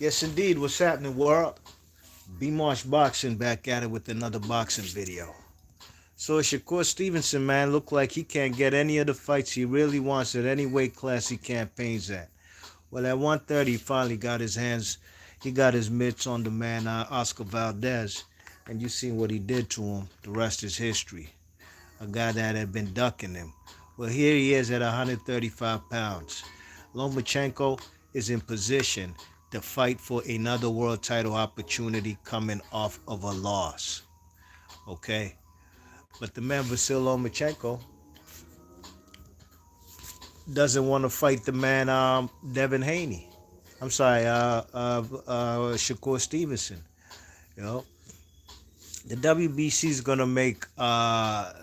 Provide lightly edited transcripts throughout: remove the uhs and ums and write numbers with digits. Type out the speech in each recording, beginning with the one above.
Yes, indeed. What's happening, world? B Marsh Boxing back at it with another boxing video. So Shakur Stevenson, man, look like he can't get any of the fights he really wants at any weight class he campaigns at. Well, at 130, he finally got his hands, he got his mitts on the man Oscar Valdez, and you seen what he did to him. The rest is history. A guy that had been ducking him. Well, here he is at 135 pounds. Lomachenko is in position to fight for another world title opportunity coming off of a loss. Okay? But the man Vasil Lomachenko doesn't want to fight the man Devin Haney. I'm sorry, Shakur Stevenson. You know, the WBC is gonna make the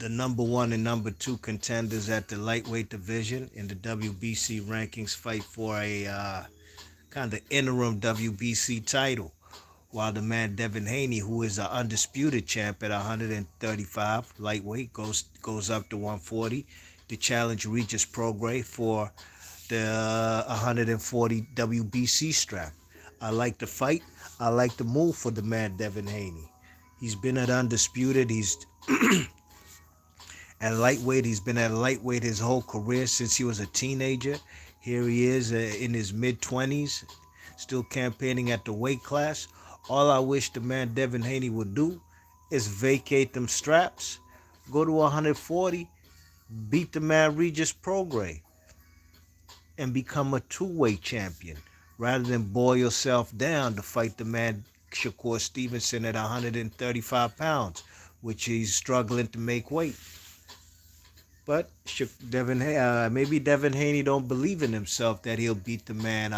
number one and number two contenders at the lightweight division in the WBC rankings fight for a kind of interim WBC title, while the man Devin Haney, who is an undisputed champ at 135 lightweight, goes up to 140 to challenge Regis Prograis for the 140 WBC strap. I like the fight. I like the move for the man Devin Haney. He's been at undisputed. He's at lightweight. He's been at lightweight his whole career since he was a teenager. Here he is in his mid 20s, still campaigning at the weight class. All I wish the man Devin Haney would do is vacate them straps, go to 140, beat the man Regis Prograis, and become a two-weight champion rather than boil yourself down to fight the man Shakur Stevenson at 135 pounds, which he's struggling to make weight. But maybe Devin Haney don't believe in himself that he'll beat the man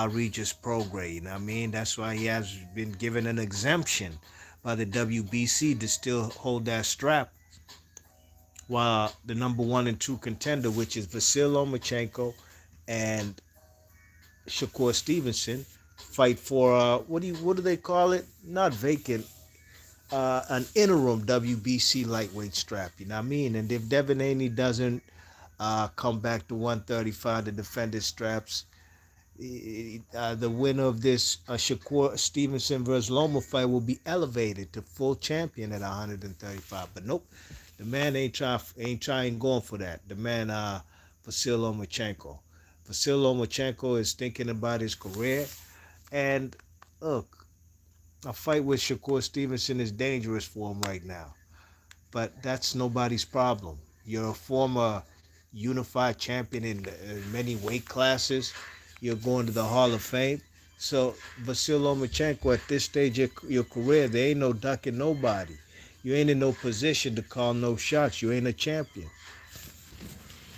Regis Prograis. You know what I mean? That's why he has been given an exemption by the WBC to still hold that strap. While the number one and two contender, which is Vasil Lomachenko and Shakur Stevenson, fight for what do they call it? Not vacant, an interim WBC lightweight strap. You know what I mean? And if Devin Haney doesn't come back to 135 to defend his straps, the winner of this Shakur Stevenson versus Loma fight will be elevated to full champion at 135. But nope, the man ain't trying going for that. The man Vasil Lomachenko. Vasil Lomachenko is thinking about his career, and look, a fight with Shakur Stevenson is dangerous for him right now. But that's nobody's problem. You're a former unified champion in many weight classes. You're going to the Hall of Fame. So Vasil Lomachenko, at this stage of your career, there ain't no ducking nobody. You ain't in no position to call no shots. You ain't a champion.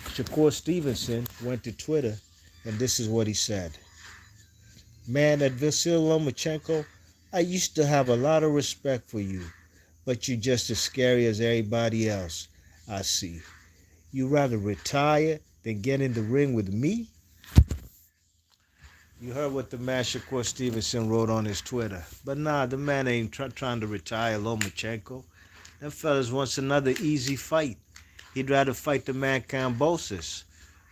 Shakur Stevenson went to Twitter, and this is what he said. Man, at Vasil Lomachenko, I used to have a lot of respect for you, but you're just as scary as everybody else. I see. You rather retire than get in the ring with me? You heard what the man Shakur Stevenson wrote on his Twitter. But nah, the man ain't trying to retire Lomachenko. That fella's wants another easy fight. He'd rather fight the man Kambosos.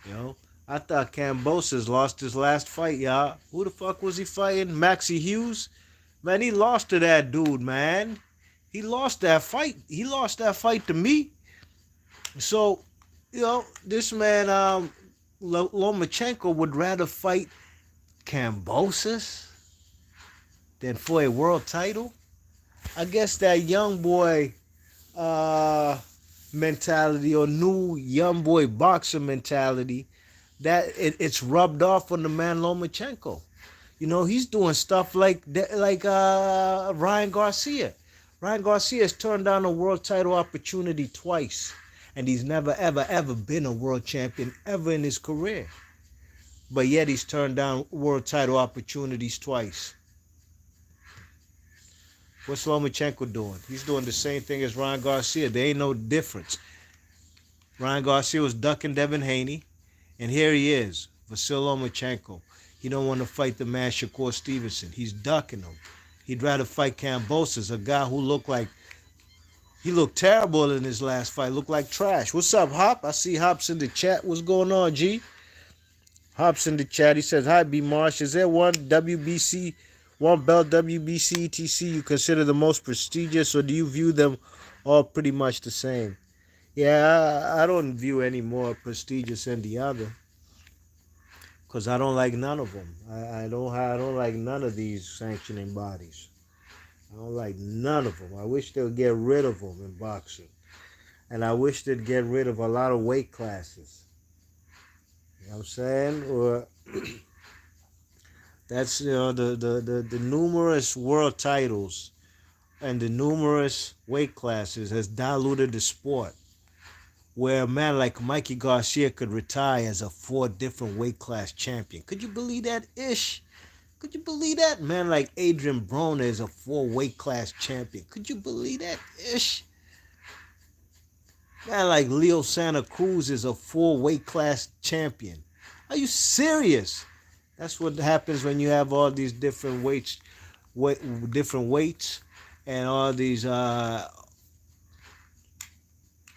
You know, I thought Kambosos lost his last fight, y'all. Who the fuck was he fighting? Maxie Hughes? Man, he lost to that dude, man. He lost that fight. He lost that fight to me. So, this man Lomachenko would rather fight Kambosos than for a world title. I guess that young boy mentality, or new young boy boxer mentality, that it's rubbed off on the man Lomachenko. You know, he's doing stuff like Ryan Garcia. Ryan Garcia has turned down a world title opportunity twice, and he's never ever ever been a world champion ever in his career. But yet he's turned down world title opportunities twice. What's Lomachenko doing? He's doing the same thing as Ryan Garcia. There ain't no difference. Ryan Garcia was ducking Devin Haney, and here he is, Vasil Lomachenko. He don't want to fight the man Shakur Stevenson. He's ducking him. He'd rather fight Kambosos, a guy who he looked terrible in his last fight. Looked like trash. What's up, Hop? I see Hop's in the chat. What's going on, G? Hops in the chat. He says, "Hi, B Marsh. Is there one WBC, one belt WBC ETC you consider the most prestigious, or do you view them all pretty much the same?" Yeah, I don't view any more prestigious than the other, because I don't like none of them. I don't like none of these sanctioning bodies. I don't like none of them. I wish they would get rid of them in boxing, and I wish they'd get rid of a lot of weight classes. You know what I'm saying? Or that's the numerous world titles and the numerous weight classes has diluted the sport. Where a man like Mikey Garcia could retire as a 4 different weight class champion. Could you believe that, Ish? Could you believe that? Man like Adrian Broner is a 4 weight class champion. Could you believe that, Ish? Man like Leo Santa Cruz is a 4 weight class champion. Are you serious? That's what happens when you have all these different different weights, and all these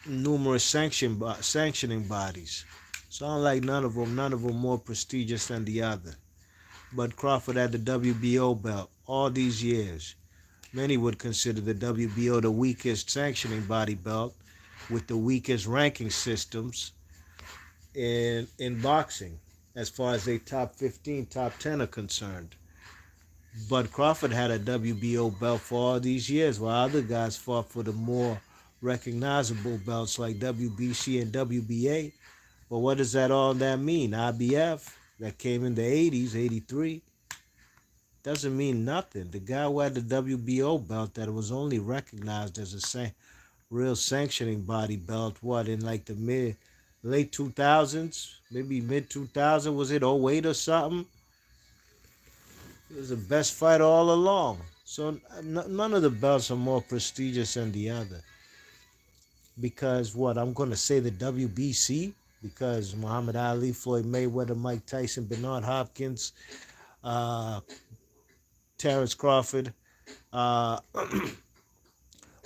numerous sanctioning bodies. So I don't like none of them. None of them more prestigious than the other. But Crawford had the WBO belt all these years. Many would consider the WBO the weakest sanctioning body belt with the weakest ranking systems in boxing as far as a top 15, top 10 are concerned. But Crawford had a WBO belt for all these years, while other guys fought for the more recognizable belts like WBC and WBA. But what does that mean? IBF that came in the 80s, 83, doesn't mean nothing. The guy who had the WBO belt that was only recognized as a real sanctioning body belt, what, in like the late 2000s, maybe mid 2000, was it '08 or something? He was the best fighter all along. So none of the belts are more prestigious than the other. Because what? I'm going to say the WBC? Because Muhammad Ali, Floyd Mayweather, Mike Tyson, Bernard Hopkins, uh, Terrence Crawford, uh,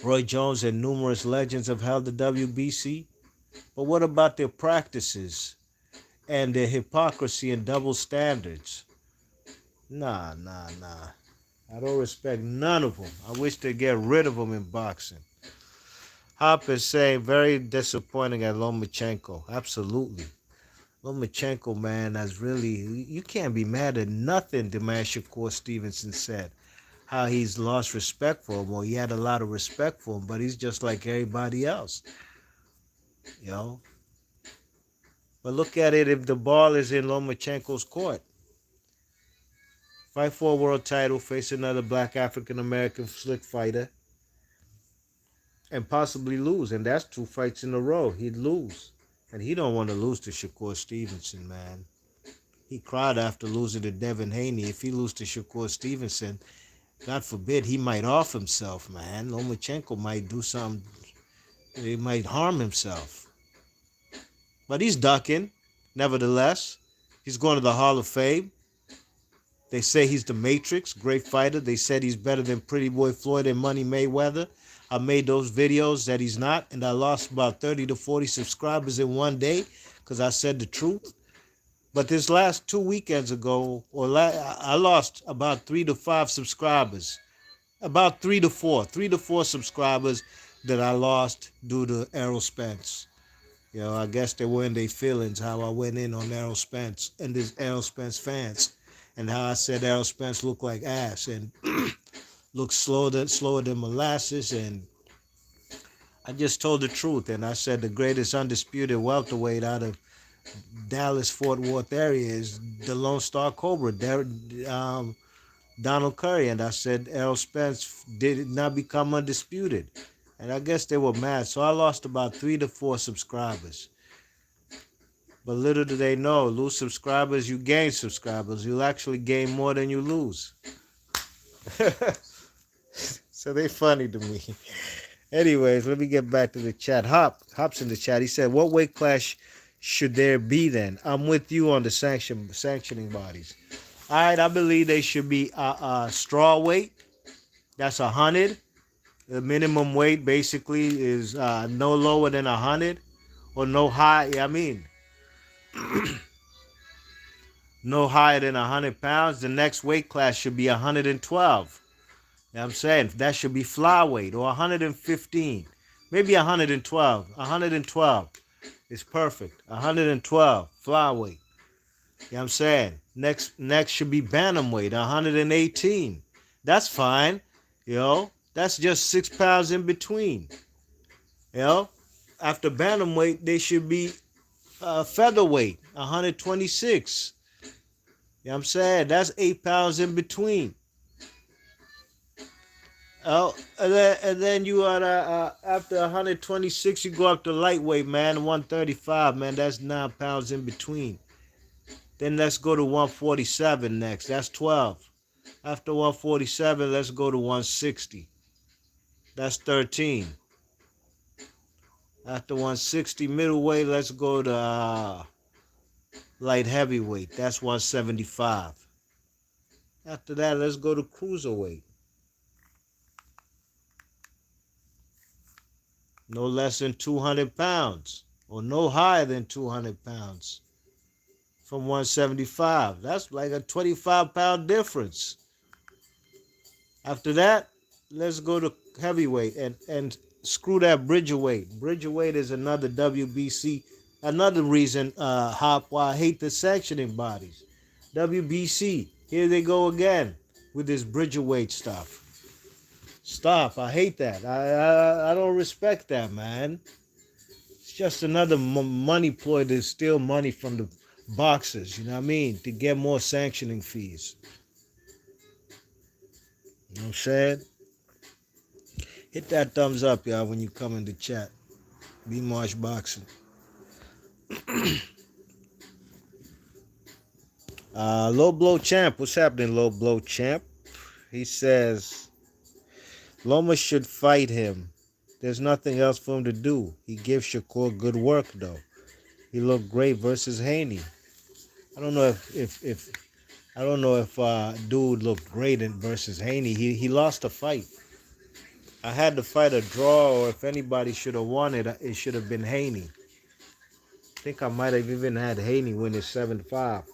Roy Jones, and numerous legends have held the WBC. But what about their practices and their hypocrisy and double standards? Nah, nah, nah. I don't respect none of them. I wish they'd get rid of them in boxing. Hop is saying very disappointing at Lomachenko. Absolutely. Lomachenko, man, that's really, you can't be mad at nothing, Dimash Shakur Stevenson said. How he's lost respect for him, or he had a lot of respect for him, but he's just like everybody else, you know. But look at it, if the ball is in Lomachenko's court. Fight for a world title, face another black African-American slick fighter, and possibly lose. And that's 2 fights in a row. He'd lose. And he don't want to lose to Shakur Stevenson, man. He cried after losing to Devin Haney. If he loses to Shakur Stevenson, God forbid, he might off himself, man. Lomachenko might do something. He might harm himself. But he's ducking, nevertheless. He's going to the Hall of Fame. They say he's the Matrix, great fighter. They said he's better than Pretty Boy Floyd and Money Mayweather. I made those videos that he's not, and I lost about 30 to 40 subscribers in one day because I said the truth. But this last 2 weekends ago, I lost about 3 to 5 subscribers. About 3 to 4 subscribers that I lost due to Errol Spence. You know, I guess they were in their feelings how I went in on Errol Spence and this Errol Spence fans, and how I said Errol Spence looked like ass and looked slower than molasses, and I just told the truth, and I said the greatest undisputed welterweight out of Dallas Fort Worth area is the Lone Star Cobra, Donald Curry, and I said Errol Spence did not become undisputed, and I guess they were mad, so I lost about 3 to 4 subscribers. But little do they know, lose subscribers, you gain subscribers. You'll actually gain more than you lose. So they funny to me. Anyways, let me get back to the chat. Hop's in the chat. He said, what weight class should there be then? I'm with you on the sanctioning bodies. All right, I believe they should be straw weight. That's 100. The minimum weight basically is no lower than 100 or no high. I mean, no higher than 100 pounds. The next weight class should be 112. You know what I'm saying? That should be flyweight or 115. Maybe 112. 112 is perfect. 112 flyweight. You know what I'm saying? Next should be bantamweight, 118. That's fine. That's just 6 pounds in between. You know, after bantamweight, they should be featherweight, 126. You know what I'm saying? That's 8 pounds in between. Oh, and then you are after 126, you go up to lightweight, man, 135, man. That's 9 pounds in between. Then let's go to 147 next. That's 12. After 147, let's go to 160. That's 13. After 160 middleweight, let's go to light heavyweight. That's 175. After that, let's go to cruiserweight. No less than 200 pounds or no higher than 200 pounds from 175. That's like a 25-pound difference. After that, let's go to heavyweight and screw that bridgerweight. Bridgerweight is another WBC. Another reason, Hop, why I hate the sanctioning bodies. WBC, here they go again with this bridgerweight stuff. Stop. I hate that. I don't respect that, man. It's just another money ploy to steal money from the boxers, you know what I mean? To get more sanctioning fees. You know what I'm saying? Hit that thumbs up, y'all, when you come in the chat. Be Marsh Boxing. Low Blow Champ. What's happening, Low Blow Champ? He says, Loma should fight him. There's nothing else for him to do. He gives Shakur good work, though. He looked great versus Haney. I don't know if dude looked great in versus Haney. He lost the fight. I had to fight a draw, or if anybody should have won it, it should have been Haney. I think I might have even had Haney win it 7-5.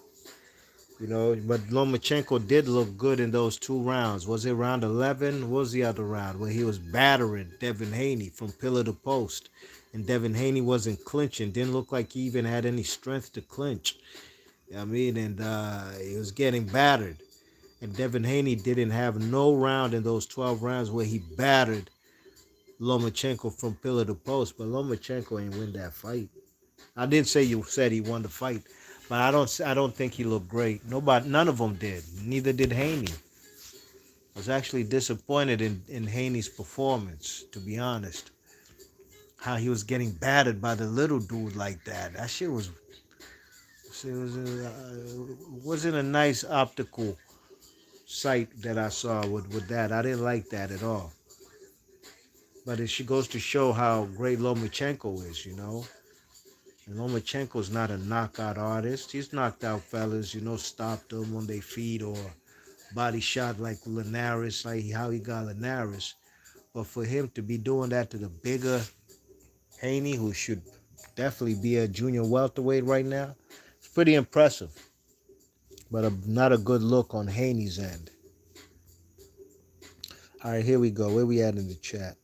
But Lomachenko did look good in those 2 rounds. Was it round 11? What was the other round? Where he was battering Devin Haney from pillar to post. And Devin Haney wasn't clinching. Didn't look like he even had any strength to clinch. You know what I mean? And he was getting battered. And Devin Haney didn't have no round in those 12 rounds where he battered Lomachenko from pillar to post. But Lomachenko ain't win that fight. I didn't say you said he won the fight. But I don't think he looked great. None of them did. Neither did Haney. I was actually disappointed in Haney's performance, to be honest. How he was getting battered by the little dude like that. That shit wasn't a nice optical sight that I saw with that. I didn't like that at all. But it goes to show how great Lomachenko is, And Lomachenko's not a knockout artist. He's knocked out fellas, stopped them on their feet or body shot like Linares, like how he got Linares. But for him to be doing that to the bigger Haney, who should definitely be a junior welterweight right now, it's pretty impressive. But not a good look on Haney's end. All right, here we go. Where we at in the chat?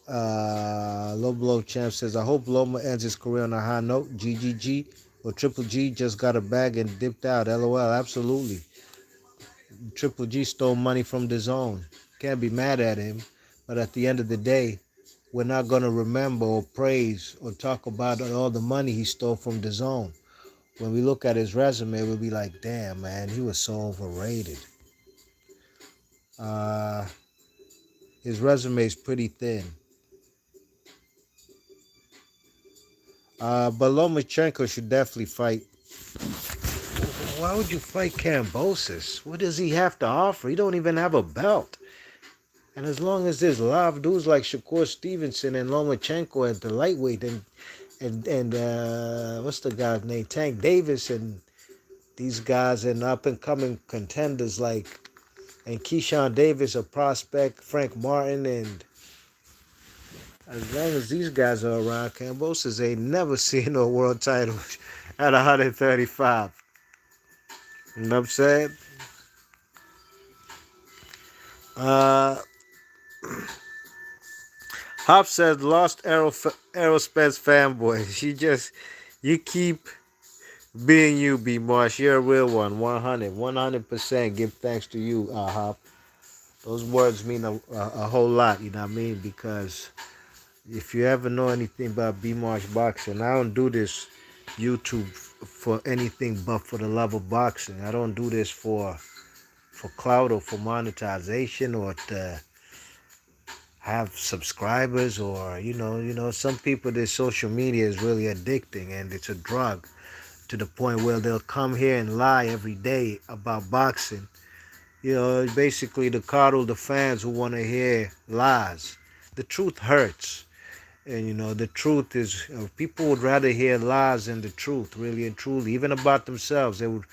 Low Blow Champ says, I hope Loma ends his career on a high note. GGG. Or Triple G just got a bag and dipped out. LOL. Absolutely. Triple G stole money from the zone. Can't be mad at him. But at the end of the day, we're not going to remember or praise or talk about all the money he stole from the zone. When we look at his resume, we'll be like, damn, man, he was so overrated. His resume is pretty thin. But Lomachenko should definitely fight. Why would you fight Kambosos? What does he have to offer? He don't even have a belt. And as long as there's live dudes like Shakur Stevenson and Lomachenko at the lightweight and what's the guy's name? Tank Davis and these guys and up-and-coming contenders like and Keyshawn Davis, a prospect, Frank Martin, and As long as these guys are around, Cambosis ain't never seen no world title at 135. You know what I'm saying? Uh, Hop says, lost aerospace fanboy. You keep being you, B Marsh. You're a real one. 100%. Give thanks to you, Hop. Those words mean a whole lot, you know what I mean? Because if you ever know anything about B Marsh boxing, I don't do this YouTube for anything but for the love of boxing. I don't do this for clout or for monetization or to have subscribers or some people, their social media is really addicting and it's a drug to the point where they'll come here and lie every day about boxing. Basically to coddle the fans who want to hear lies. The truth hurts. And the truth is, people would rather hear lies than the truth, really and truly, even about themselves. They would,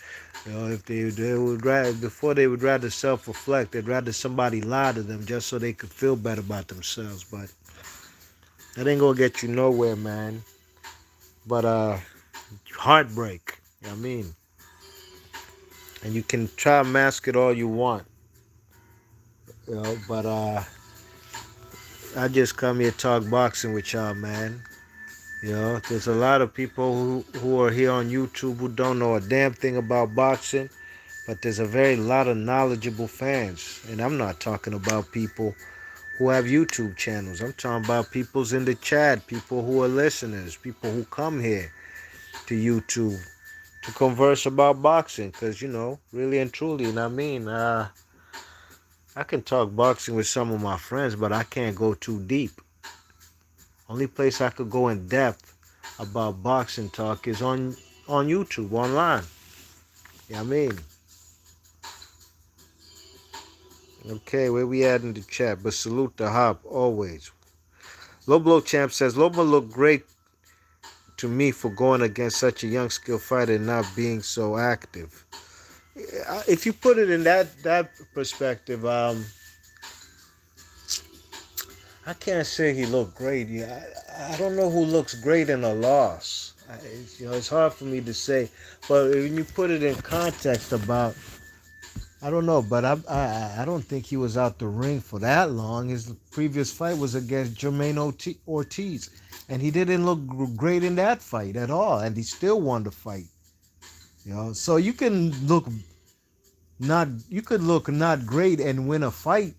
if they would rather, before they would rather self-reflect, they'd rather somebody lie to them just so they could feel better about themselves. But that ain't gonna get you nowhere, man. But heartbreak. You know what I mean? And you can try to mask it all you want, but I just come here to talk boxing with y'all, man. There's a lot of people who are here on YouTube who don't know a damn thing about boxing, but there's a very lot of knowledgeable fans. And I'm not talking about people who have YouTube channels. I'm talking about people's in the chat, people who are listeners, people who come here to YouTube to converse about boxing. Because, really and truly, what I mean? I can talk boxing with some of my friends, but I can't go too deep. Only place I could go in depth about boxing talk is on YouTube, online. Yeah, I mean. Okay, where we at in the chat? But salute the Hop always. Loblo Champ says, Lobo looked great to me for going against such a young skill fighter and not being so active. If you put it in that perspective, I can't say he looked great. Yeah, I don't know who looks great in a loss. It's hard for me to say. But when you put it in context about, I don't know, but I don't think he was out the ring for that long. His previous fight was against Jermaine Ortiz, and he didn't look great in that fight at all, and he still won the fight. So you could look not great and win a fight,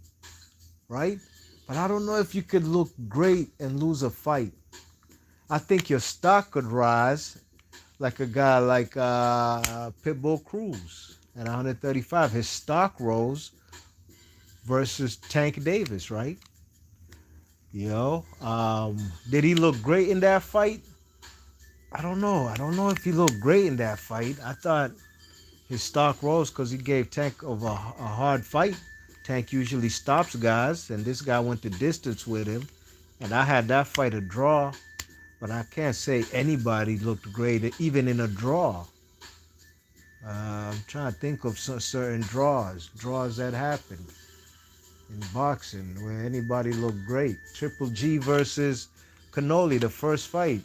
right? But I don't know if you could look great and lose a fight. I think your stock could rise like a guy like Pitbull Cruz at 135. His stock rose versus Tank Davis, right? Did he look great in that fight? I don't know. I don't know if he looked great in that fight. I thought his stock rose because he gave Tank a hard fight. Tank usually stops guys, and this guy went the distance with him. And I had that fight a draw, but I can't say anybody looked great, even in a draw. I'm trying to think of some certain draws that happened in boxing where anybody looked great. Triple G versus Cannoli, the first fight.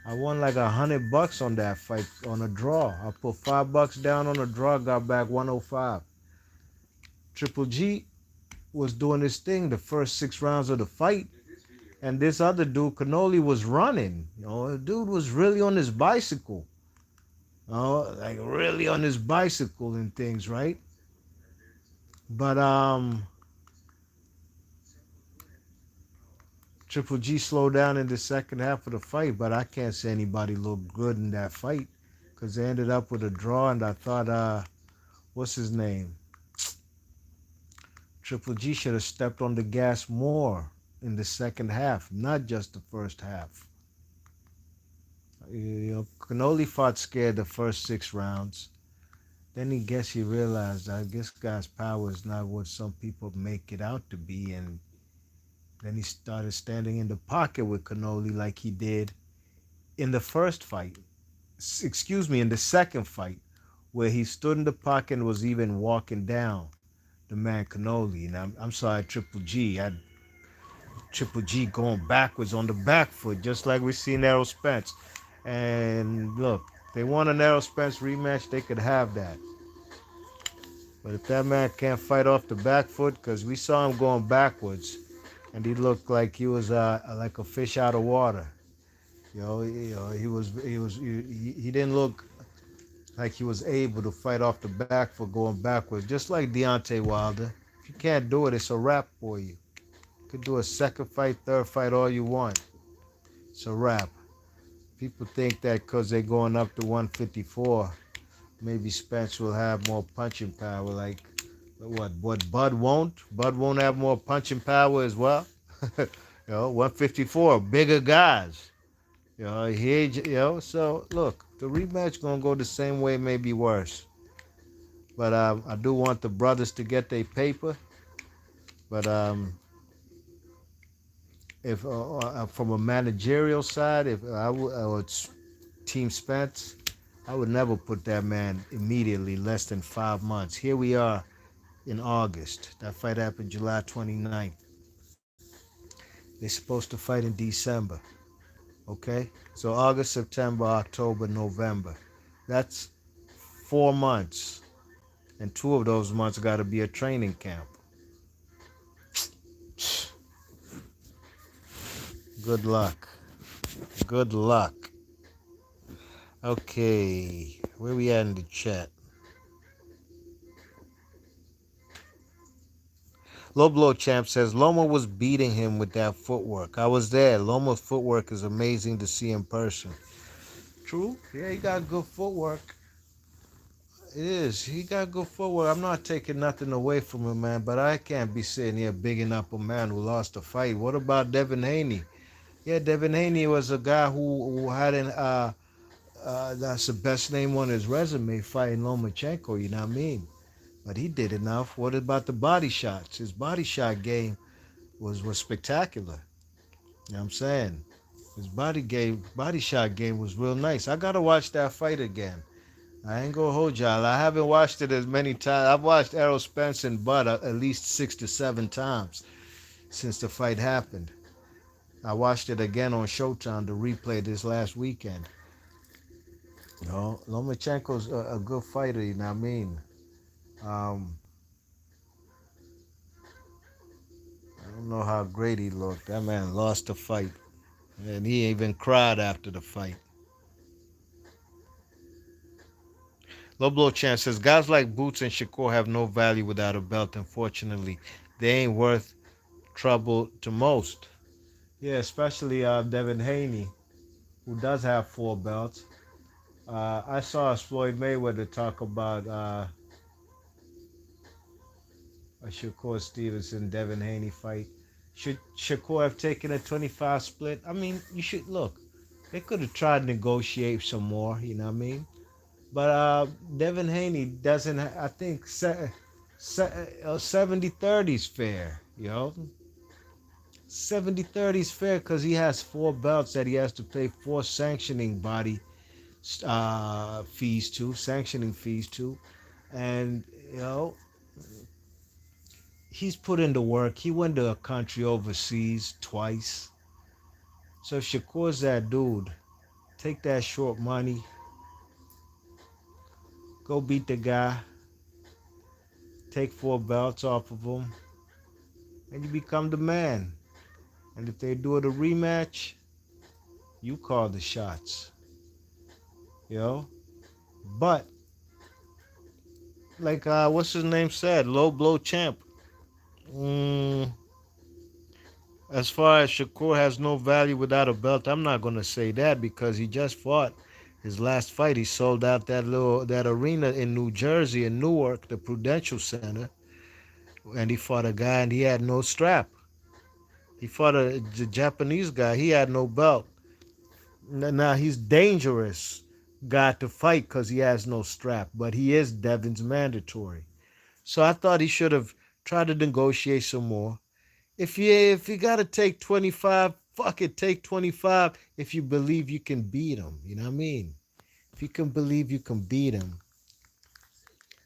I won like $100 on that fight on a draw. I put $5 down on a draw, got back 105. Triple G was doing his thing the first 6 rounds of the fight. And this other dude, Cannoli, was running. The dude was really on his bicycle. Like really on his bicycle and things, right? But Triple G slowed down in the second half of the fight, but I can't say anybody looked good in that fight because they ended up with a draw, and I thought, what's his name? Triple G should have stepped on the gas more in the second half, not just the first half. Cannoli fought scared the first 6 rounds. Then he realized, I guess guy's power is not what some people make it out to be, and then he started standing in the pocket with Cannoli like he did in the first fight. In the second fight, where he stood in the pocket and was even walking down the man Cannoli. And I'm sorry, Triple G. Triple G going backwards on the back foot, just like we seen Errol Spence. And look, they want an Errol Spence rematch, they could have that. But if that man can't fight off the back foot, because we saw him going backwards, and he looked like he was like a fish out of water. He didn't look like he was able to fight off the back foot going backwards, just like Deontay Wilder. If you can't do it, it's a wrap for you. You could do a second fight, third fight, all you want. It's a wrap. People think that because they're going up to 154, maybe Spence will have more punching power. Like, what Bud won't? Bud won't have more punching power as well. 154, bigger guys. So look, the rematch gonna go the same way, maybe worse. But I do want the brothers to get their paper. But if from a managerial side, if I would Team Spence, I would never put that man immediately less than 5 months. Here we are in August. That fight happened July 29th. They're supposed to fight in December. Okay? So August, September, October, November. That's 4 months. And 2 of those months got to be a training camp. Good luck. Good luck. Okay. Where we at in the chat? Low Blow Champ says Loma was beating him with that footwork. I was there. Loma's footwork is amazing to see in person. True. Yeah, he got good footwork. It is. He got good footwork. I'm not taking nothing away from him, man, but I can't be sitting here bigging up a man who lost a fight. What about Devin Haney? Yeah, Devin Haney was a guy who had an that's the best name on his resume, fighting Lomachenko, you know what I mean? But he did enough. What about the body shots? His body shot game was spectacular. You know what I'm saying? His body shot game was real nice. I gotta watch that fight again. I ain't gonna hold y'all. I haven't watched it as many times. I've watched Errol Spence and Bud at least 6 to 7 times since the fight happened. I watched it again on Showtime to replay this last weekend. Lomachenko's a good fighter, you know what I mean? Um, I don't know how great he looked. That man lost the fight. And he even cried after the fight. Low Blow Chan says, guys like Boots and Shakur have no value without a belt, unfortunately. They ain't worth trouble to most. Yeah, especially Devin Haney, who does have 4 belts. I saw Floyd Mayweather talk about a Shakur Stevenson Devin Haney fight. Should Shakur have taken a 25 split? I mean, you should look. They could have tried to negotiate some more, you know what I mean? But Devin Haney doesn't. I think 70-30 is fair, 70-30 is fair because he has 4 belts that he has to pay 4 sanctioning body sanctioning fees to, and he's put in the work. He went to a country overseas twice. So if Shakur's that dude, take that short money, go beat the guy, take 4 belts off of him, and you become the man. And if they do it a rematch, you call the shots. But like what's his name said, Low Blow Champ. Mm, as far as Shakur has no value without a belt, I'm not gonna say that because he just fought his last fight. He sold out that arena in New Jersey in Newark, the Prudential Center, and he fought a guy and he had no strap. He fought a Japanese guy. He had no belt. Now he's dangerous guy to fight because he has no strap, but he is Devin's mandatory. So I thought he should have tried to negotiate some more. If you gotta take 25, fuck it, take 25 if you believe you can beat him. You know what I mean? If you can believe you can beat him,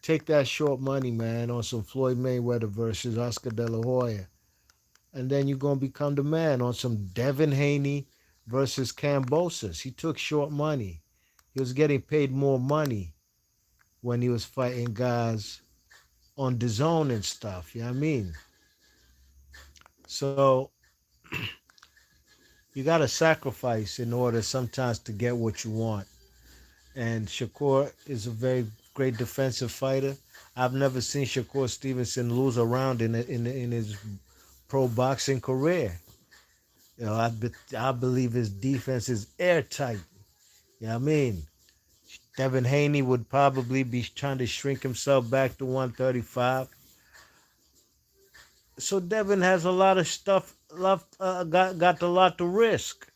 take that short money, man, on some Floyd Mayweather versus Oscar De La Hoya. and then you're gonna become the man on some Devin Haney versus Cambosis. He took short money. He was getting paid more money when he was fighting guys on the zone and stuff. You know what I mean? So you gotta sacrifice in order sometimes to get what you want. And Shakur is a very great defensive fighter. I've never seen Shakur Stevenson lose a round in his pro boxing career. You know, I believe his defense is airtight. You know what I mean? Devin Haney would probably be trying to shrink himself back to 135. So Devin has a lot of stuff left, got a lot to risk.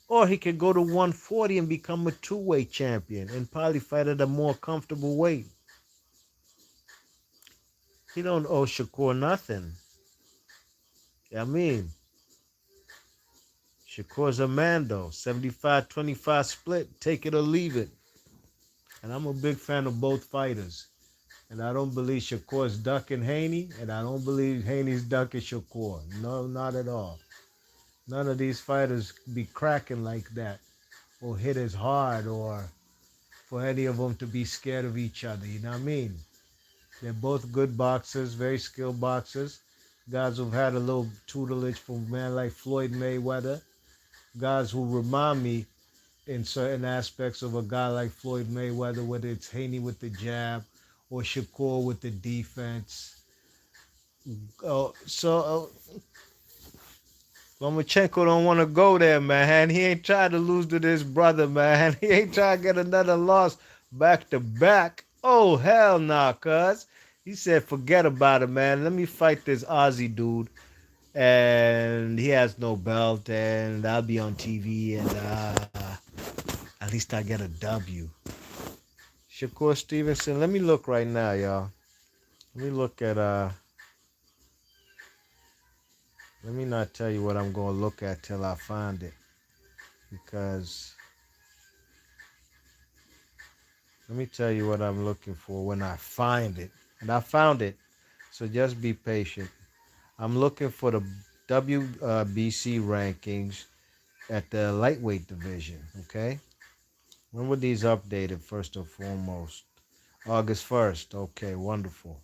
Or he could go to 140 and become a two-weight champion and probably fight at a more comfortable weight. He don't owe Shakur nothing. I mean, Shakur's a man though. 75-25 split. Take it or leave it. And I'm a big fan of both fighters. And I don't believe Shakur's ducking Haney, and I don't believe Haney's ducking Shakur. No, not at all. None of these fighters be cracking like that or hit as hard or for any of them to be scared of each other. You know what I mean? They're both good boxers, very skilled boxers. Guys who've had a little tutelage from a man like Floyd Mayweather. Guys who remind me in certain aspects of a guy like Floyd Mayweather, whether it's Haney with the jab or Shakur with the defense. Lomachenko don't want to go there, man. He ain't trying to lose to this brother, man. He ain't trying to get another loss back to back. Oh, hell nah, cuz. He said, forget about it, man. Let me fight this Aussie dude. And he has no belt, and I'll be on TV, and at least I get a W. Shakur Stevenson, let me look right now, y'all. Let me look at, let me not tell you what I'm going to look at till I find it. Because let me tell you what I'm looking for when I find it. And I found it. So just be patient. I'm looking for the WBC rankings at the lightweight division. Okay. When were these updated, first and foremost? August 1st. Okay, wonderful.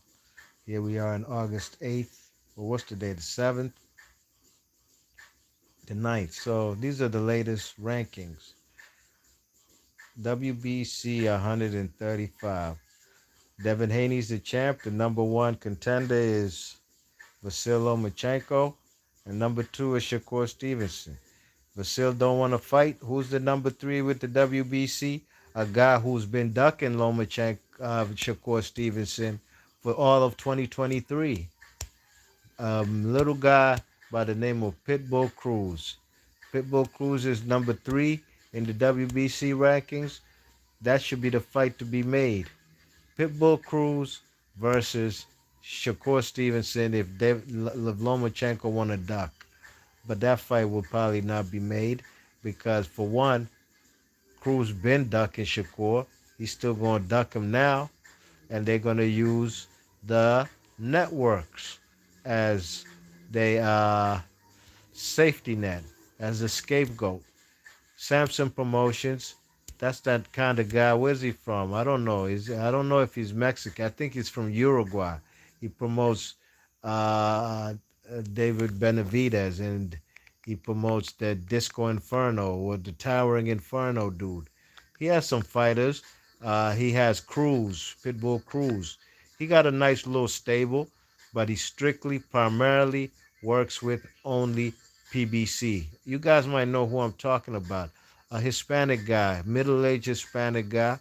Here we are on August 8th. Well, what's the day? The 7th? The 9th. So these are the latest rankings. WBC 135. Devin Haney's the champ. The number one contender is Vasyl Lomachenko. And number two is Shakur Stevenson. Vasyl don't want to fight. Who's the number three with the WBC? A guy who's been ducking Lomachenko, Shakur Stevenson for all of 2023. Little guy by the name of Pitbull Cruz. Pitbull Cruz is number three in the WBC rankings. That should be the fight to be made. Pitbull Cruz versus Shakur Stevenson if Lomachenko won a duck. But that fight will probably not be made because, for one, Cruz been ducking Shakur. He's still going to duck him now. And they're going to use the networks as they safety net, as a scapegoat. Samson Promotions. That's that kind of guy. Where's he from? I don't know. I don't know if he's Mexican. I think he's from Uruguay. He promotes David Benavidez, and he promotes the Disco Inferno or the Towering Inferno dude. He has some fighters. He has Cruz, Pitbull Cruz. He got a nice little stable, but he strictly, primarily works with only PBC. You guys might know who I'm talking about. A Hispanic guy, middle-aged Hispanic guy.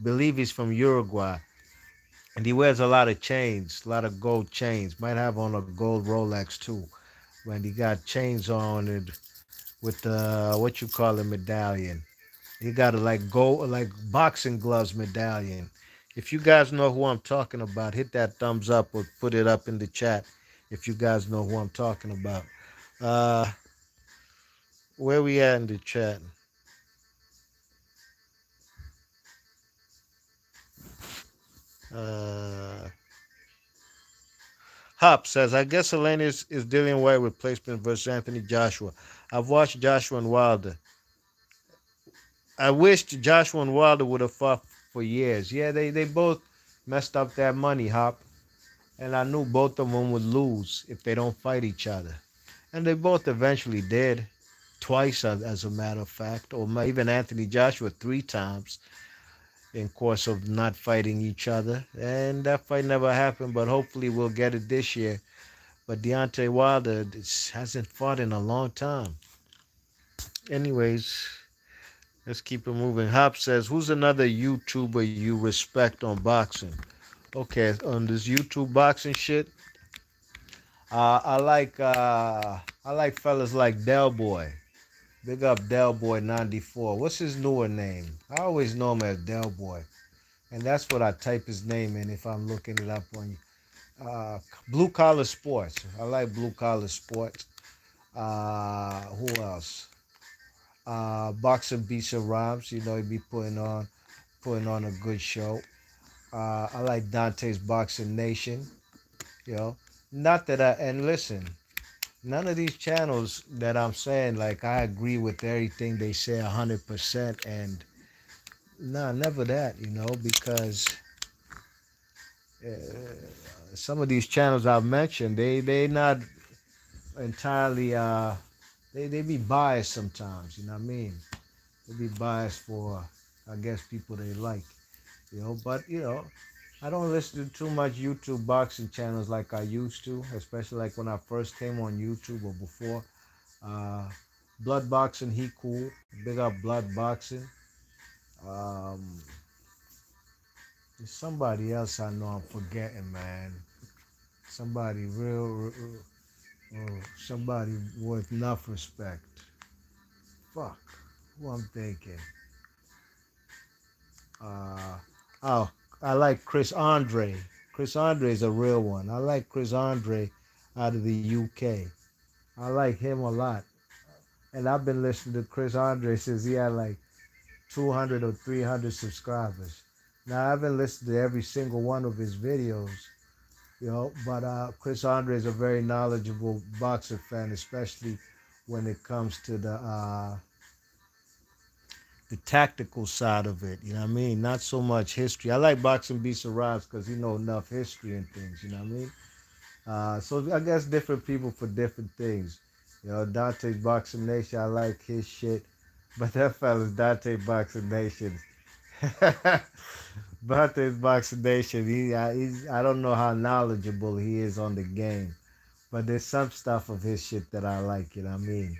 Believe he's from Uruguay. And he wears a lot of chains, a lot of gold chains. Might have on a gold Rolex too. When he got chains on it with the what you call a medallion. He got a like gold like boxing gloves medallion. If you guys know who I'm talking about, hit that thumbs up or put it up in the chat if you guys know who I'm talking about. Uh where we at in the chat? Uh Hop says, I guess Elena is dealing well with placement versus Anthony Joshua. I've watched Joshua and Wilder. I wished Joshua and Wilder would have fought for years. Yeah, they both messed up that money, Hop. And I knew both of them would lose if they don't fight each other. And they both eventually did. Twice, as a matter of fact. Or even Anthony Joshua 3 times in course of not fighting each other. And that fight never happened, but hopefully we'll get it this year. But Deontay Wilder hasn't fought in a long time. Anyways, let's keep it moving. Hop says, who's another YouTuber you respect on boxing? Okay, on this YouTube boxing shit, I like fellas like Del Boy. Big up Del Boy 94. What's his newer name? I always know him as Del Boy. And that's what I type his name in if I'm looking it up on Blue Collar Sports. I like Blue Collar Sports. Who else? Boxing Beats and Rhymes. You know, he be putting on a good show. I like Dante's Boxing Nation. You know, not that I and listen. None of these channels that I'm saying, like, I agree with everything they say 100%, and nah, never that, because some of these channels I've mentioned, they not entirely they be biased sometimes. You know what I mean? They be biased for, I guess, people they like. But I don't listen to too much YouTube boxing channels like I used to, especially like when I first came on YouTube or before. Uh, Blood Boxing, he cool. Big up Blood Boxing. Um, there's somebody else I know I'm forgetting, man. Somebody somebody worth enough respect. Fuck, who I'm thinking? Uh, oh, I like Chris Andre. Chris Andre is a real one. I like Chris Andre out of the UK. I like him a lot. And I've been listening to Chris Andre since he had like 200 or 300 subscribers. Now, I haven't listened to every single one of his videos, but Chris Andre is a very knowledgeable boxer fan, especially when it comes to the tactical side of it. You know what I mean? Not so much history. I like Boxing Beats and Rhymes because he know enough history and things. You know what I mean? So I guess different people for different things. Dante's Boxing Nation, I like his shit. But that fella's Dante Boxing Nation. Dante's Boxing Nation, I don't know how knowledgeable he is on the game. But there's some stuff of his shit that I like, you know what I mean?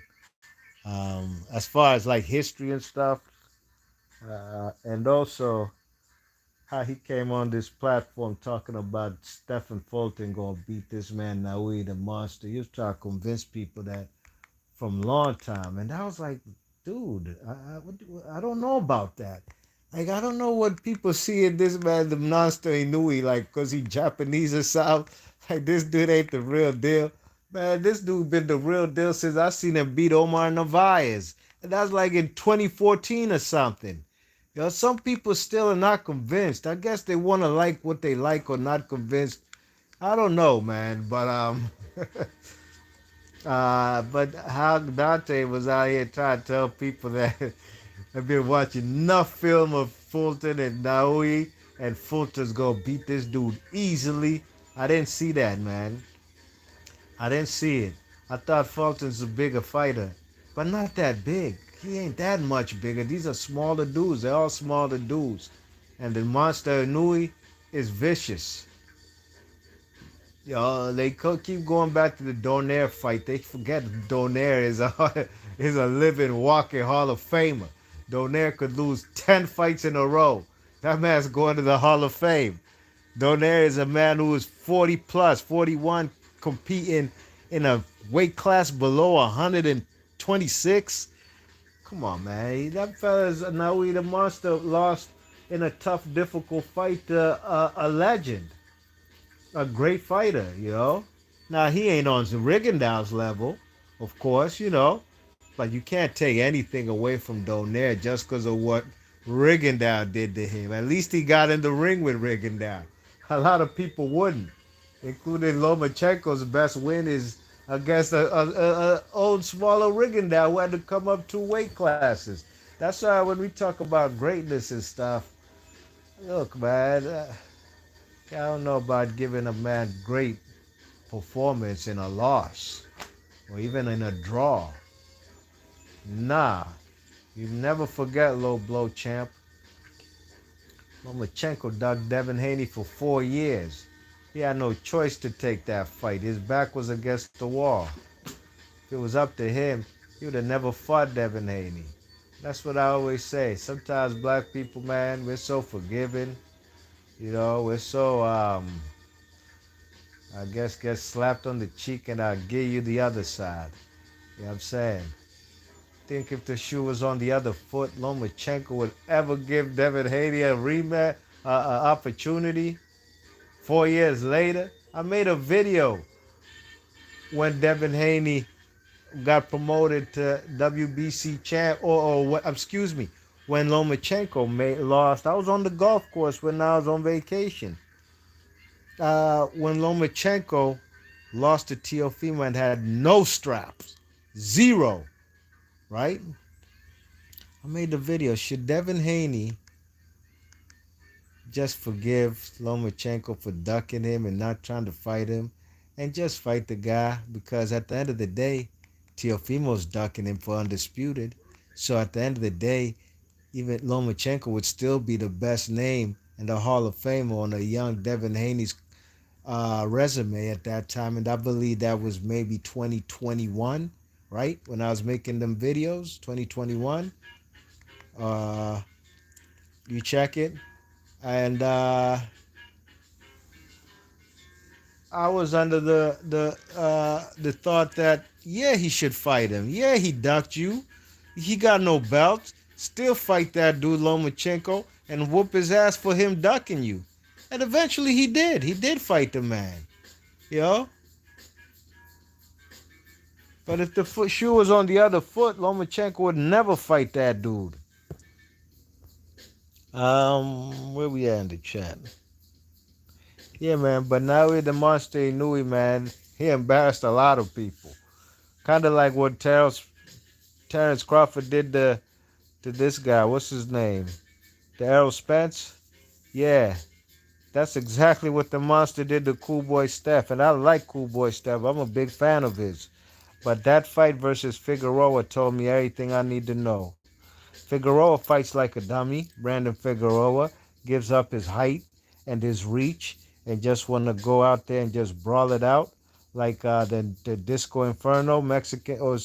As far as like history and stuff, and also how he came on this platform talking about Stephen Fulton gonna beat this man Naui the monster. He was trying to convince people that from long time, and I was like, dude, I don't know about that. Like, I don't know what people see in this man, the monster Inui, like, cause he Japanese or something. Like, this dude ain't the real deal. Man, this dude been the real deal since I seen him beat Omar Narvaez. And that's like in 2014 or something. Some people still are not convinced. I guess they want to like what they like or not convinced. I don't know, man. But how Dante was out here trying to tell people that I've been watching enough film of Fulton and Naui, and Fulton's gonna beat this dude easily. I didn't see that, man. I didn't see it. I thought Fulton's a bigger fighter, but not that big. He ain't that much bigger. These are smaller dudes. They're all smaller dudes. And the monster Nui is vicious. They keep going back to the Donaire fight. They forget Donaire is a is a living, walking Hall of Famer. Donaire could lose 10 fights in a row. That man's going to the Hall of Fame. Donaire is a man who is 40 plus, 41, competing in a weight class below 126. Come on, man. That fella's Naui the Monster lost in a tough, difficult fight to a legend, a great fighter. Now, he ain't on Rigondeaux's level, of course. But you can't take anything away from Donaire just because of what Rigondeaux did to him. At least he got in the ring with Rigondeaux. A lot of people wouldn't. including Lomachenko's best win is against a old smaller Rigondeaux who had to come up 2 weight classes. That's why when we talk about greatness and stuff, look, man, I don't know about giving a man great performance in a loss or even in a draw. Nah, you never forget, low blow champ. Lomachenko dug Devin Haney for 4 years. He had no choice to take that fight. His back was against the wall. If it was up to him, he would have never fought Devin Haney. That's what I always say. Sometimes black people, man, we're so forgiving. We're so, I guess, get slapped on the cheek and I'll give you the other side. You know what I'm saying? Think if the shoe was on the other foot, Lomachenko would ever give Devin Haney a rematch, opportunity 4 years later? I made a video when Devin Haney got promoted to WBC champ, excuse me, when Lomachenko lost. I was on the golf course when I was on vacation. When Lomachenko lost to Teofimo and had no straps, zero, right? I made the video. Should Devin Haney just forgive Lomachenko for ducking him and not trying to fight him and just fight the guy? Because at the end of the day, Teofimo's ducking him for undisputed. So at the end of the day, even Lomachenko would still be the best name in the Hall of Fame on a young Devin Haney's resume at that time. And I believe that was maybe 2021, right? When I was making them videos, 2021. Uh, you check it. And I was under the thought that yeah, he should fight him. Yeah, he ducked you. He got no belt. Still fight that dude Lomachenko and whoop his ass for him ducking you. And eventually he did. He did fight the man. You know? But if the shoe was on the other foot, Lomachenko would never fight that dude. Where we at in the chat? Yeah, man. But now with the Monster Inui, man, he embarrassed a lot of people. Kind of like what Terrence Crawford did to this guy. What's his name? The Errol Spence? Yeah. That's exactly what the monster did to Cool Boy Steph. And I like Cool Boy Steph. I'm a big fan of his. But that fight versus Figueroa told me everything I need to know. Figueroa fights like a dummy. Brandon Figueroa gives up his height and his reach and just want to go out there and just brawl it out like the Disco Inferno, Mexican, or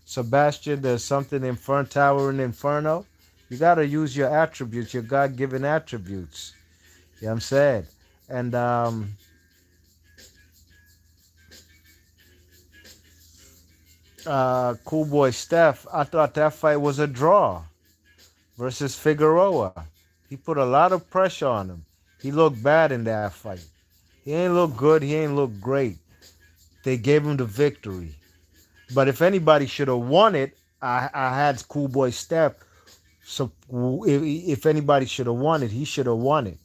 Sebastian, there's something Inferno Tower in Inferno. You got to use your attributes, your God-given attributes. You know what I'm saying? And Cool Boy Steph, I thought that fight was a draw versus Figueroa. He put a lot of pressure on him. He looked bad in that fight. He ain't look good. He ain't look great. They gave him the victory. But if anybody should have won it, I had Cool Boy Steph. So if anybody should have won it, he should have won it.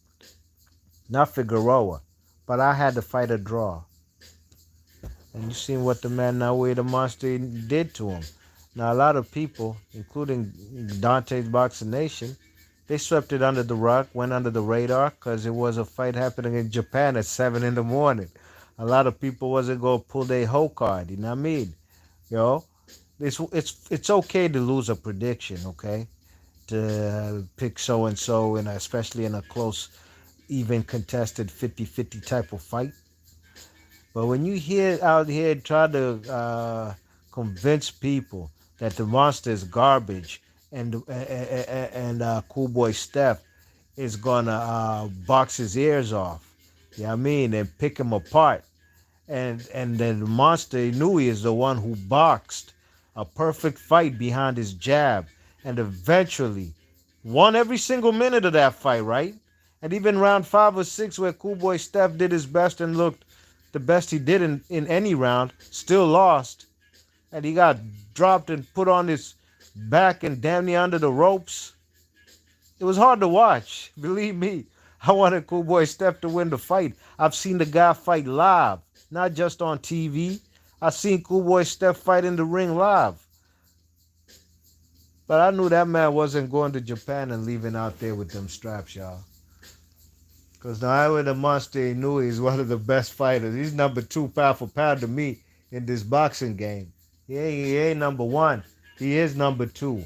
Not Figueroa. But I had to fight a draw. And you seen what the man Naoya the Monster did to him. Now, a lot of people, including Dante's Boxing Nation, they swept it under the rug, went under the radar, because it was a fight happening in Japan at 7 in the morning. A lot of people wasn't going to pull their whole card, you know what I mean? You know, it's okay to lose a prediction, okay? To pick so-and-so, and especially in a close, even contested 50-50 type of fight. But when you hear out here try to convince people that the monster is garbage and Cool Boy Steph is gonna box his ears off, you know what I mean, and pick him apart, and then the monster Inui is the one who boxed a perfect fight behind his jab and eventually won every single minute of that fight, right? And even round 5 or 6 where Cool Boy Steph did his best and looked the best he did in any round, still lost. And he got dropped and put on his back and damn near under the ropes. It was hard to watch, believe me. I wanted Cool Boy Steph to win the fight. I've seen the guy fight live, not just on TV. I've seen Cool Boy Steph fight in the ring live. But I knew that man wasn't going to Japan and leaving out there with them straps, y'all. Because now with the Monster Inouye is one of the best fighters. He's number 2 pound for pound to me in this boxing game. He ain't number 1. He is number 2.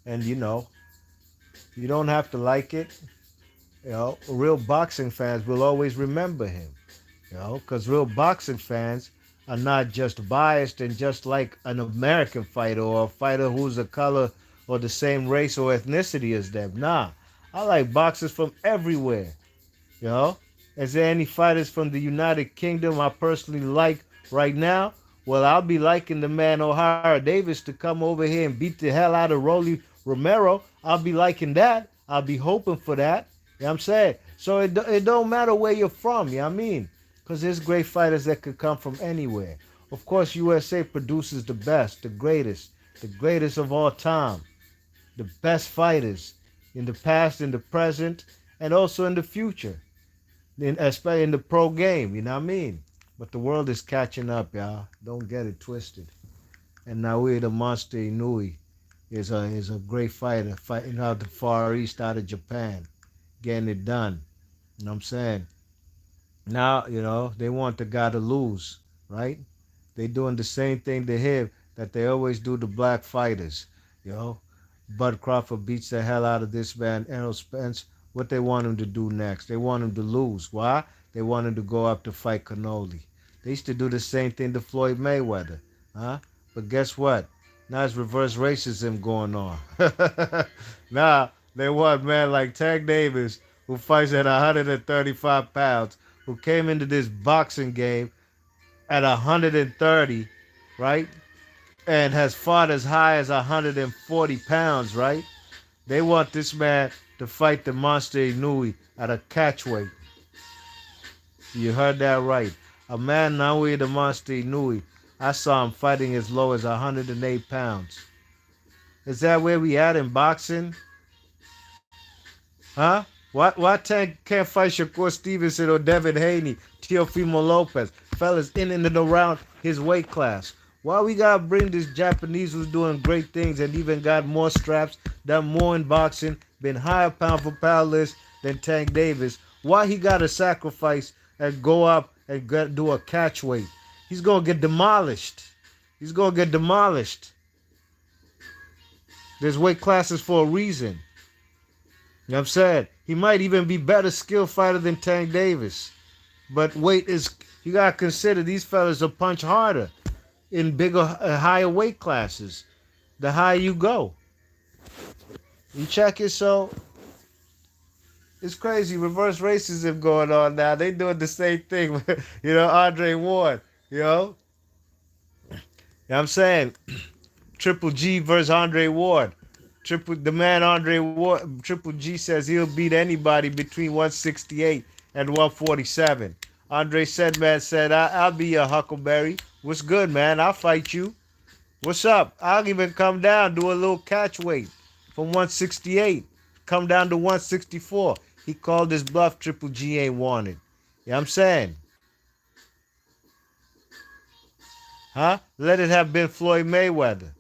And you don't have to like it. Real boxing fans will always remember him. Because real boxing fans are not just biased and just like an American fighter or a fighter who's a color or the same race or ethnicity as them. Nah, I like boxers from everywhere. You know, is there any fighters from the United Kingdom I personally like right now? Well, I'll be liking the man O'Hara Davis to come over here and beat the hell out of Rolly Romero. I'll be liking that. I'll be hoping for that. You know what I'm saying? So it don't matter where you're from, you know what I mean? Because there's great fighters that could come from anywhere. Of course, USA produces the best, the greatest of all time, the best fighters in the past, in the present, and also in the future, especially in the pro game, you know what I mean? But the world is catching up, y'all. Don't get it twisted. And Naoya the Monster Inouye is a great fighter, fighting out the Far East, out of Japan, getting it done. You know what I'm saying? Now, they want the guy to lose, right? They doing the same thing to him that they always do to black fighters. You know, Bud Crawford beats the hell out of this man, Errol Spence. What they want him to do next? They want him to lose. Why? They want him to go up to fight Cannoli. They used to do the same thing to Floyd Mayweather, huh? But guess what? Now it's reverse racism going on. Now they want man like Tank Davis, who fights at 135 pounds, who came into this boxing game at 130, right? And has fought as high as 140 pounds, right? They want this man to fight the Monster Inouye at a catchweight. You heard that right. A man Naoya the Monster Inouye, I saw him fighting as low as 108 pounds. Is that where we at in boxing? Huh? Why Tank can't fight Shakur Stevenson or Devin Haney, Teofimo Lopez, fellas in and around his weight class? Why we gotta bring this Japanese who's doing great things and even got more straps, done more in boxing, been higher pound for pound list than Tank Davis? Why he gotta sacrifice and go up and do a catch weight? He's gonna get demolished. He's gonna get demolished. There's weight classes for a reason. You know what I'm saying? He might even be better skill fighter than Tank Davis. But weight is, you got to consider these fellas will punch harder in bigger, higher weight classes. The higher you go. You check it, so it's crazy. Reverse racism going on now. They doing the same thing. Andre Ward, you know? You know what I'm saying? Triple G versus Andre Ward. The man Andre Ward, Triple G says he'll beat anybody between 168 and 147. Andre said, man, I'll be your Huckleberry. What's good, man? I'll fight you. What's up? I'll even come down, do a little catch weight from 168. Come down to 164. He called his bluff. Triple G ain't wanted. You know what I'm saying? Huh? Let it have been Floyd Mayweather.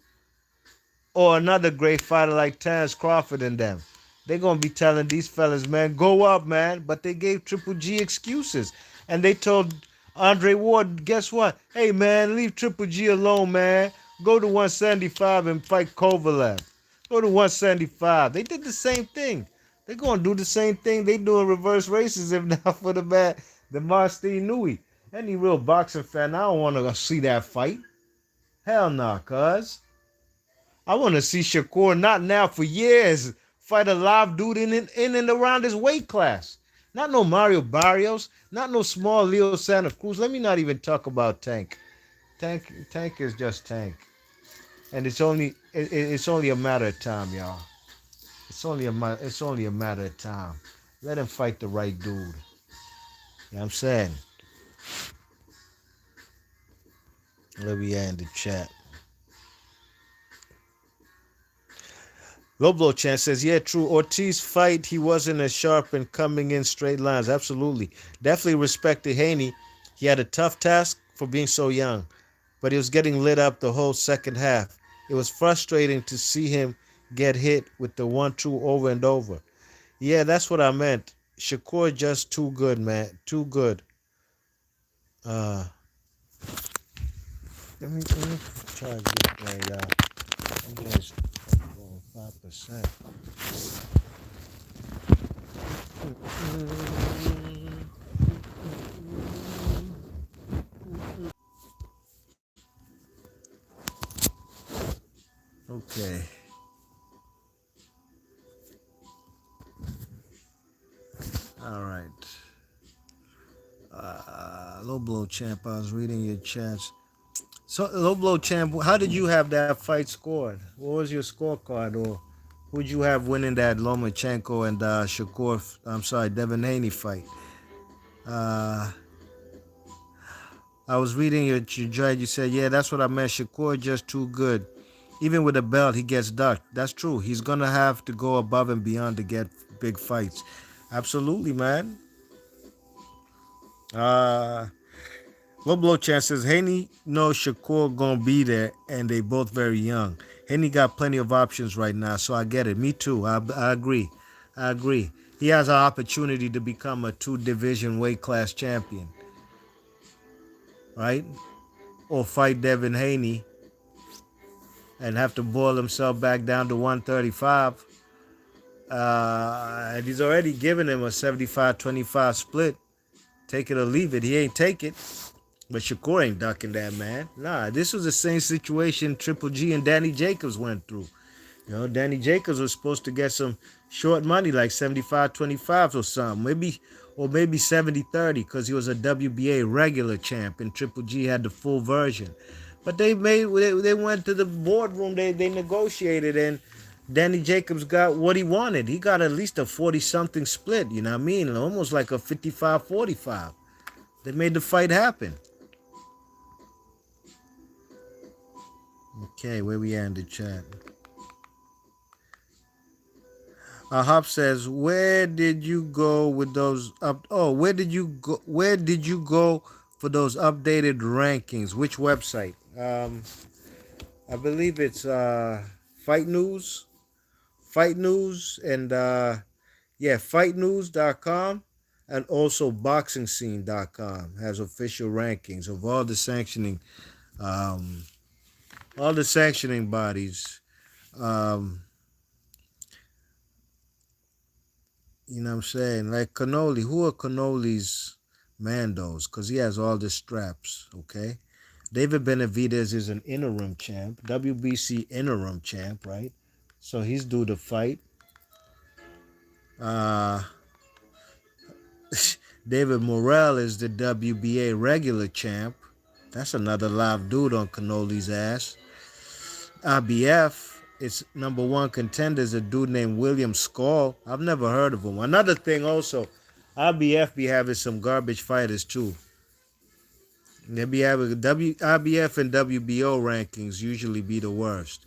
Or another great fighter like Terrence Crawford and them. They're going to be telling these fellas, man, go up, man. But they gave Triple G excuses. And they told Andre Ward, guess what? Hey, man, leave Triple G alone, man. Go to 175 and fight Kovalev. Go to 175. They did the same thing. They're going to do the same thing. They doing reverse racism now for the man, the Monster Inouye. Any real boxing fan, I don't want to see that fight. Hell no, cuz. I want to see Shakur, not now, for years, fight a live dude in and around his weight class. Not no Mario Barrios, not no small Leo Santa Cruz. Let me not even talk about Tank. Tank is just Tank. And it's only a matter of time, y'all. It's only a matter of time. Let him fight the right dude. You know what I'm saying? Let me end the chat. Loblo Chan says, yeah, true. Ortiz fight, he wasn't as sharp and coming in straight lines. Absolutely. Definitely respected Haney. He had a tough task for being so young, but he was getting lit up the whole second half. It was frustrating to see him get hit with the 1-2 over and over. Yeah, that's what I meant. Shakur just too good, man. Too good. Uh, let me charge this right out. I'm just 5%. Okay. All right. Low blow champ. I was reading your chats. So low blow champ. How did you have that fight scored? What was your scorecard, or who'd you have winning that Lomachenko and Shakur? I'm sorry, Devin Haney fight. Uh, I was reading your judge. You said, yeah, that's what I meant. Shakur just too good. Even with a belt, he gets ducked. That's true. He's gonna have to go above and beyond to get big fights. Absolutely, man. Uh, Low blow chances. Haney knows Shakur gonna be there, and they both very young. Haney got plenty of options right now, so I get it. Me too. I agree. I agree. He has an opportunity to become a two-division weight class champion, right? Or fight Devin Haney and have to boil himself back down to 135. And he's already given him a 75-25 split. Take it or leave it. He ain't take it. But Shakur ain't ducking that, man. Nah, this was the same situation Triple G and Danny Jacobs went through. You know, Danny Jacobs was supposed to get some short money, like 75-25 or something. Maybe 70-30, because he was a WBA regular champ and Triple G had the full version. But they went to the boardroom, they negotiated, and Danny Jacobs got what he wanted. He got at least a 40-something split, you know what I mean? Almost like a 55-45. They made the fight happen. Okay, where we at in the chat? Hop says, "Where did you go with those up? Oh, where did you go? Where did you go for those updated rankings? Which website? I believe it's Fight News, and fightnews.com, and also boxingscene.com has official rankings of um, all the sanctioning bodies." Um, You know what I'm saying? Like Cannoli, who are Cannoli's Mandos? Because he has all the straps, okay? David Benavidez is an interim champ, WBC interim champ, right? So he's due to fight. Uh, David Morrell is the WBA regular champ. That's another live dude on Cannoli's ass. IBF, its number one contender is a dude named William Skull. I've never heard of him. Another thing also, IBF be having some garbage fighters too. They be having IBF and WBO rankings usually be the worst.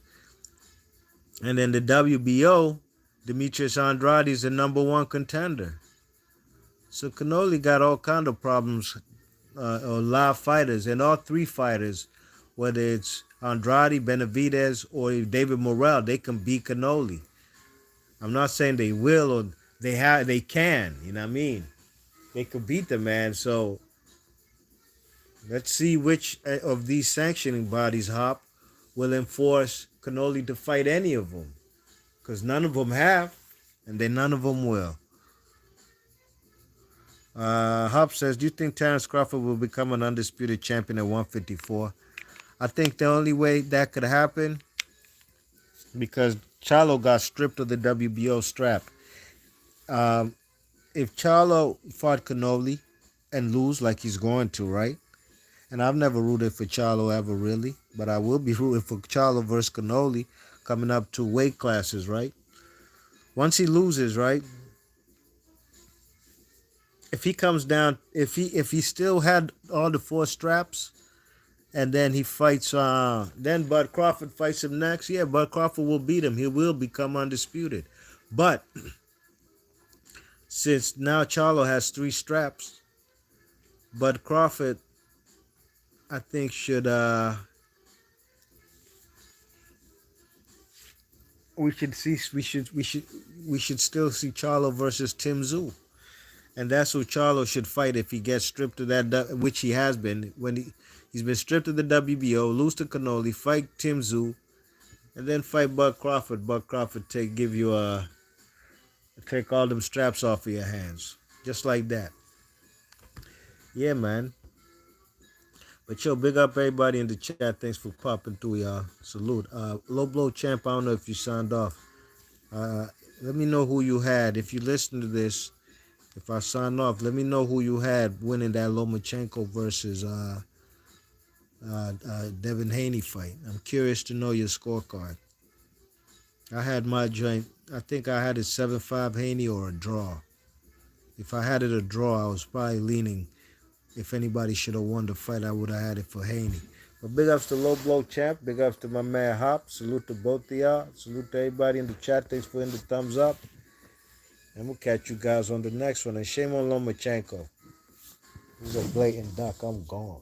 And then the WBO, Demetrius Andrade is the number one contender. So Canoli got all kind of problems, or live fighters, and all three fighters, whether it's Andrade, Benavidez, or David Morrell, they can beat Canoli. I'm not saying they will or they can, you know what I mean? They could beat the man. So let's see which of these sanctioning bodies, Hop, will enforce Canoli to fight any of them. Because none of them have, and then none of them will. Hop says, do you think Terrence Crawford will become an undisputed champion at 154? I think the only way that could happen, because Charlo got stripped of the WBO strap. If Charlo fought Canoli and lose like he's going to, right? And I've never rooted for Charlo ever really, but I will be rooting for Charlo versus Canoli coming up to weight classes, right? Once he loses, right? If he comes down, if he still had all the four straps, And then he fights. Then Bud Crawford fights him next. Yeah, Bud Crawford will beat him. He will become undisputed. But since now Charlo has 3 straps, Bud Crawford, I think should we should still see Charlo versus Tim Tszyu. And that's who Charlo should fight if he gets stripped of that, which he has been. When he's been stripped of the WBO, lose to Cannoli, fight Tim Tszyu, and then fight Bud Crawford. Bud Crawford take all them straps off of your hands, just like that. Yeah, man. But yo, big up everybody in the chat. Thanks for popping through, y'all. Salute. Low blow champ. I don't know if you signed off. Uh, Let me know who you had. If you listen to this, if I sign off, let me know who you had winning that Lomachenko versus Devin Haney fight. I'm curious to know your scorecard. I had my joint. I think I had it 7-5 Haney or a draw. If I had it a draw, I was probably leaning. If anybody should have won the fight, I would have had it for Haney. But big ups to Low Blow Champ. Big ups to my man Hop. Salute to both of y'all. Salute to everybody in the chat. Thanks for hitting the thumbs up. And we'll catch you guys on the next one. And shame on Lomachenko. This is a blatant duck. I'm gone.